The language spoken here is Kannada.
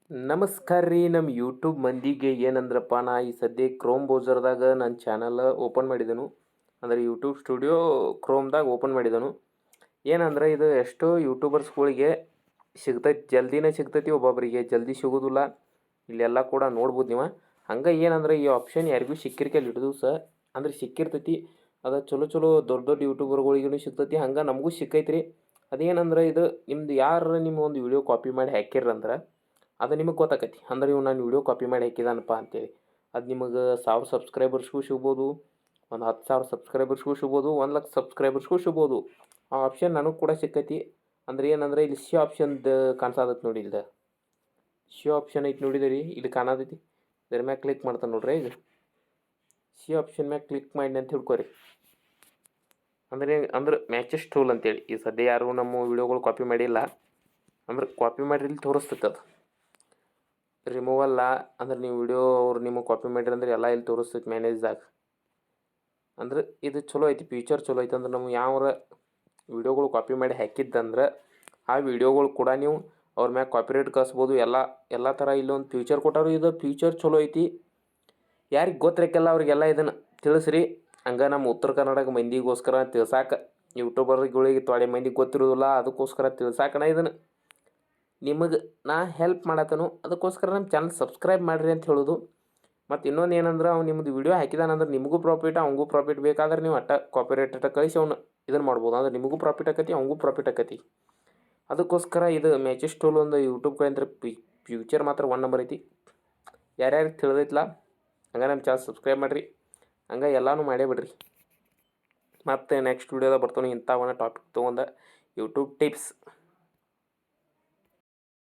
ನಮಸ್ಕಾರ ರೀ ನಮ್ಮ ಯೂಟ್ಯೂಬ್ ಮಂದಿಗೆ ಏನಂದ್ರಪ್ಪ ನಾ ಈ ಸದ್ಯ ಕ್ರೋಮ್ ಬ್ರೌಸರ್ದಾಗ ನನ್ನ ಚಾನಲ್ ಓಪನ್ ಮಾಡಿದೆನು. ಅಂದರೆ ಯೂಟ್ಯೂಬ್ ಸ್ಟುಡಿಯೋ ಕ್ರೋಮ್ದಾಗ ಓಪನ್ ಮಾಡಿದೆನು. ಏನಂದ್ರೆ ಇದು ಎಷ್ಟೋ ಯೂಟ್ಯೂಬರ್ಸ್ಗಳಿಗೆ ಸಿಗ್ತೈತಿ, ಜಲ್ದಿನೇ ಸಿಗ್ತೈತಿ, ಒಬ್ಬೊಬ್ಬರಿಗೆ ಜಲ್ದಿ ಸಿಗೋದಿಲ್ಲ. ಇಲ್ಲೆಲ್ಲ ಕೂಡ ನೋಡ್ಬೋದು ನೀವು. ಹಂಗೆ ಏನಂದ್ರೆ ಈ ಆಪ್ಷನ್ ಯಾರಿಗೂ ಸಿಕ್ಕಿರ್ಕೆಲ್ಲ ಹಿಡಿದು ಅಂದ್ರೆ ಸಿಕ್ಕಿರ್ತೈತಿ. ಅದು ಚಲೋ ಚಲೋ ದೊಡ್ಡ ದೊಡ್ಡ ಯೂಟ್ಯೂಬರ್ಗಳಿಗೂ ಸಿಗ್ತೈತಿ, ಹಂಗೆ ನಮಗೂ ಸಿಕ್ಕೈತ್ರಿ. ಅದೇನಂದ್ರೆ ಇದು ನಿಮ್ದು ಯಾರು ನಿಮ್ಮ ಒಂದು ವಿಡಿಯೋ ಕಾಪಿ ಮಾಡಿ ಹಾಕಿರಂದ್ರೆ ಅದು ನಿಮಗೆ ಗೊತ್ತಾಕತಿ. ಅಂದ್ರೆ ಇವು ನಾನು ವಿಡಿಯೋ ಕಾಪಿ ಮಾಡಿ ಹಾಕಿದಾನಪ್ಪ ಅಂತೇಳಿ. ಅದು ನಿಮಗೆ 1000 ಸಬ್ಸ್ಕ್ರೈಬರ್ಸ್ಗೂ ಸಿಗ್ಬೋದು, ಒಂದು 10,000 ಸಬ್ಸ್ಕ್ರೈಬರ್ಸ್ಗೂ ಸಿಗ್ಬೋದು, 1,00,000 ಸಬ್ಸ್ಕ್ರೈಬರ್ಸ್ಗೂ ಸಿಗ್ಬೋದು. ಆ ಆಪ್ಷನ್ ನನಗೆ ಕೂಡ ಸಿಕ್ಕೈತಿ. ಅಂದ್ರೆ ಏನಂದ್ರೆ ಇಲ್ಲಿ ಸಿ ಆಪ್ಷನ್ದು ಕಾಣಿಸತೈತಿ ನೋಡಿ, ಇಲ್ದ ಸಿ ಆಪ್ಷನ್ ಐತಿ ನೋಡಿದಿರಿ, ಇಲ್ಲಿ ಕಾಣತೈತಿ. ಇದ್ರ ಮ್ಯಾಗ ಕ್ಲಿಕ್ ಮಾಡ್ತಾನೆ ನೋಡ್ರಿ. ಈಗ ಸಿ ಆಪ್ಷನ್ ಮ್ಯಾಗ ಕ್ಲಿಕ್ ಮಾಡಿ ಅಂತ ಹಿಡ್ಕೊರಿ. ಅಂದ್ರೆ ಮ್ಯಾಚಸ್ ಟೂಲ್ ಅಂತೇಳಿ ಈ ಸದ್ಯ ಯಾರು ನಮ್ಮ ವಿಡಿಯೋಗಳು ಕಾಪಿ ಮಾಡಿಲ್ಲ. ಅಂದ್ರೆ ಕಾಪಿ ಮಾಡಿರಿ ಇಲ್ಲಿ ತೋರಿಸ್ತೈತೆ. ಅದು ರಿಮೂವಲ್ಲ ಅಂದ್ರೆ ನೀವು ವಿಡಿಯೋ ಅವ್ರು ನಿಮಗೆ ಕಾಪಿ ಮಾಡಿರಿ ಅಂದ್ರೆ ಎಲ್ಲ ಇಲ್ಲಿ ತೋರಿಸ್ತೈತೆ ಮ್ಯಾನೇಜ್ದಾಗ. ಅಂದ್ರೆ ಇದು ಚಲೋ ಐತಿ, ಫ್ಯೂಚರ್ ಚಲೋ ಐತಿ. ಅಂದ್ರೆ ನಮ್ಗೆ ಯಾವ ವಿಡಿಯೋಗಳು ಕಾಪಿ ಮಾಡಿ ಹಾಕಿದ್ದಂದ್ರೆ ಆ ವಿಡಿಯೋಗಳು ಕೂಡ ನೀವು ಅವ್ರ ಮ್ಯಾಗ ಕಾಪಿರೈಟ್ ಕಳಿಸ್ಬೋದು. ಎಲ್ಲ ಥರ ಇಲ್ಲೊಂದು ಫ್ಯೂಚರ್ ಕೊಟ್ಟಾರು. ಇದು ಫ್ಯೂಚರ್ ಚಲೋ ಐತಿ. ಯಾರಿಗೆ ಗೊತ್ತಿರಕ್ಕೆಲ್ಲ ಅವ್ರಿಗೆಲ್ಲ ಇದನ್ನು ತಿಳಿಸ್ರಿ. ಹಂಗೆ ನಮ್ಮ ಉತ್ತರ ಕರ್ನಾಟಕ ಮಂದಿಗೋಸ್ಕರ ತಿಳ್ಸಾಕೆ, ಯೂಟ್ಯೂಬರ್ಗಳಿಗೆ ತೊಡೆ ಮಂದಿಗೆ ಗೊತ್ತಿರೋದಿಲ್ಲ, ಅದಕ್ಕೋಸ್ಕರ ತಿಳ್ಸಾಕಣ ಇದನ್ನು ನಿಮಗೆ ನಾ ಹೆಲ್ಪ್ ಮಾಡತ್ತನು. ಅದಕ್ಕೋಸ್ಕರ ನಮ್ಮ ಚಾನಲ್ ಸಬ್ಸ್ಕ್ರೈಬ್ ಮಾಡಿರಿ ಅಂತ ಹೇಳೋದು. ಮತ್ತು ಇನ್ನೊಂದು ಏನಂದ್ರೆ ಅವ್ನು ನಿಮ್ಮದು ವಿಡಿಯೋ ಹಾಕಿದಾನಂದ್ರೆ ನಿಮಗೂ ಪ್ರಾಫಿಟ್, ಅವನಿಗೂ ಪ್ರಾಫಿಟ್. ಬೇಕಾದ್ರೆ ನೀವು ಕಾಪಿರೈಟ್ ಕಳಿಸಿ ಅವ್ನು ಇದನ್ನು ಮಾಡ್ಬೋದು. ಅಂದ್ರೆ ನಿಮಗೂ ಪ್ರಾಫಿಟ್ ಆಕತಿ, ಅವನಿಗೂ ಪ್ರಾಫಿಟ್ ಆಕತಿ. ಅದಕ್ಕೋಸ್ಕರ ಇದು ಮ್ಯಾಚಸ್ ಟೂಲ್ ಒಂದು ಯೂಟ್ಯೂಬ್ ಕಡೆಯಿಂದ ಫ್ಯೂಚರ್ ಮಾತ್ರ 1 ನಂಬರ್ ಐತಿ. ಯಾರ್ಯಾರಿಗೆ ತಿಳಿದೈತ್ಲ ಹಂಗೆ ನಮ್ಮ ಚಾನಲ್ ಸಬ್ಸ್ಕ್ರೈಬ್ ಮಾಡಿರಿ. ಹಂಗೆ ಎಲ್ಲನೂ ಮಾಡೇ ಬಿಡ್ರಿ. ಮತ್ತು ನೆಕ್ಸ್ಟ್ ವೀಡಿಯೋದಾಗ ಬರ್ತಾನೆ ಇಂಥ ಒಂದು ಟಾಪಿಕ್ ತೊಗೊಂಡು ಯೂಟ್ಯೂಬ್ ಟಿಪ್ಸ್.